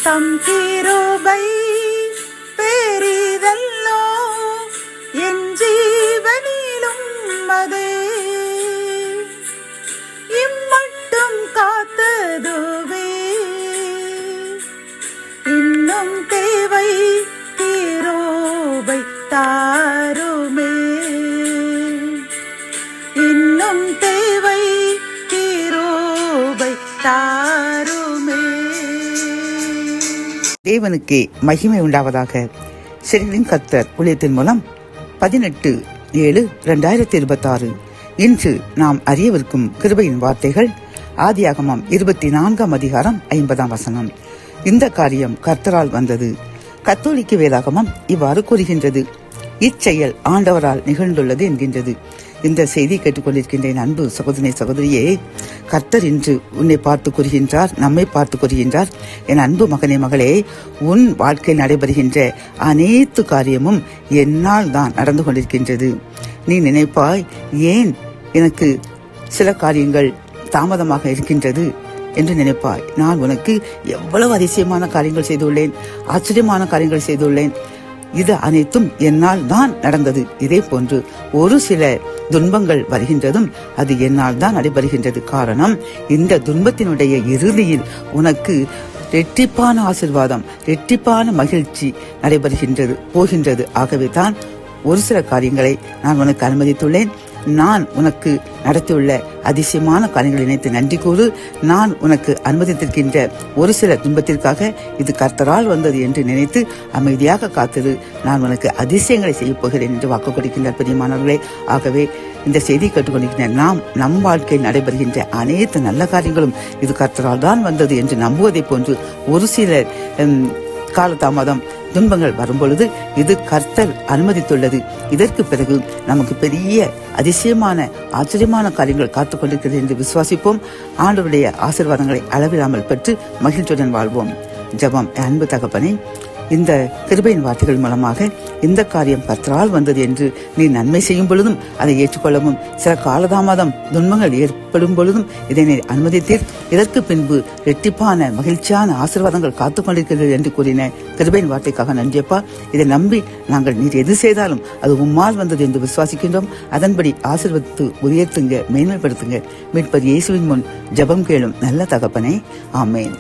தம் கிருபை பெரிதல்லோ என் ஜீவனிலும் அதே இம்மட்டும் காத்ததுவே இன்னும் தேவை கிருபை தாருமே இன்னும் தேவை கிருபை தாருமே. தேவனுக்கே மகிமை உண்டாவதாக. செரிலின் கர்த்தர் ஊழியத்தின் மூலம் 18/7/2026 இன்று நாம் அறியவிருக்கும் கிருபையின் வார்த்தைகள் ஆதியாகமம் 24 அதிகாரம் 50 இந்த காரியம் கர்த்தரால் வந்தது. கத்தோலிக்க வேதாகமம் இவ்வாறு கூறுகின்றது. இச்செயல் ஆண்டவரால் நிகழ்ந்துள்ளது என்கின்றது. இந்த செய்தி கேட்டுக்கொண்டிருக்கின்ற என் அன்பு சகோதரி சகோதரியே, கர்த்தர் இன்று உன்னை பார்த்து கூறுகின்றார், நம்மை பார்த்து கூறுகின்றார். என் அன்பு மகனே மகளே, உன் வாழ்க்கையில் நடைபெறுகின்ற அனைத்து காரியமும் என்னால் தான் நடந்து கொண்டிருக்கின்றது. நீ நினைப்பாய், ஏன் எனக்கு சில காரியங்கள் தாமதமாக இருக்கின்றது என்று நினைப்பாய். நான் உனக்கு எவ்வளவு அதிசயமான காரியங்கள் செய்துள்ளேன், ஆச்சரியமான காரியங்கள் செய்துள்ளேன். இது அனைத்தும் என்னால் தான் நடந்தது. இதே போன்று ஒரு சில துன்பங்கள் வருகின்றதும் அது என்னால் தான் நடைபெறுகின்றது. காரணம், இந்த துன்பத்தினுடைய இறுதியில் உனக்கு இரட்டிப்பான ஆசீர்வாதம், இரட்டிப்பான மகிழ்ச்சி நடைபெறுகின்றது போகின்றது. ஆகவே தான் ஒரு சில காரியங்களை நான் உனக்கு அனுமதித்துள்ளேன். நான் உனக்கு நடத்தியுள்ள அதிசயமான காரியங்களை நினைத்து நன்றி கூறு. நான் உனக்கு அனுமதித்திருக்கின்ற ஒரு சில துன்பத்திற்காக இது கர்த்தரால் வந்தது என்று நினைத்து அமைதியாக காத்திரு. நான் உனக்கு அதிசயங்களை செய்ய போகிறேன் என்று வாக்கு கொடுக்கின்றார் பிரியமானவர்களே. ஆகவே இந்த செய்தி கேட்டுக்கொண்டிருக்கின்ற நாம் நம் வாழ்க்கையில் நடைபெறுகின்ற அனைத்து நல்ல காரியங்களும் இது கர்த்தரால் தான் வந்தது என்று நம்புவதை போன்று ஒரு சில காலதாமதம் துன்பங்கள் வரும்பொழுது இது கர்த்தர் அனுமதித்துள்ளது. இதற்கு பிறகு நமக்கு பெரிய அதிசயமான ஆச்சரியமான காரியங்கள் காத்துக் கொண்டிருக்கிறது என்று விசுவாசிப்போம். ஆண்டவருடைய ஆசீர்வாதங்களை அளவில்லாமல் பெற்று மகிழ்ச்சியுடன் வாழ்வோம். ஜெபம். அன்பு தகப்பனே, இந்த கிருபையின் வார்த்தைகள் மூலமாக இந்த காரியம் கர்த்தரால் வந்தது என்று நீ நன்மை செய்யும் பொழுதும் அதை ஏற்றுக்கொள்ளவும், சில காலதாமதம் துன்பங்கள் ஏற்படும் பொழுதும் இதை நீ அனுமதித்தீர். இதற்கு பின்பு இரட்டிப்பான மகிழ்ச்சியான ஆசீர்வாதங்கள் காத்துக் கொண்டிருக்கிறது என்று கூறின கிருபையின் வார்த்தைக்காக நன்றியப்பா. இதை நம்பி நாங்கள் நீர் எது செய்தாலும் அது உம்மால் வந்தது என்று விசுவாசிக்கின்றோம். அதன்படி ஆசீர்வதித்து உயர்த்துங்க, மேன்மைப்படுத்துங்க. மீட்பர் இயேசுவின் முன் ஜெபம் கேளும் நல்ல தகப்பனே. ஆமேன்.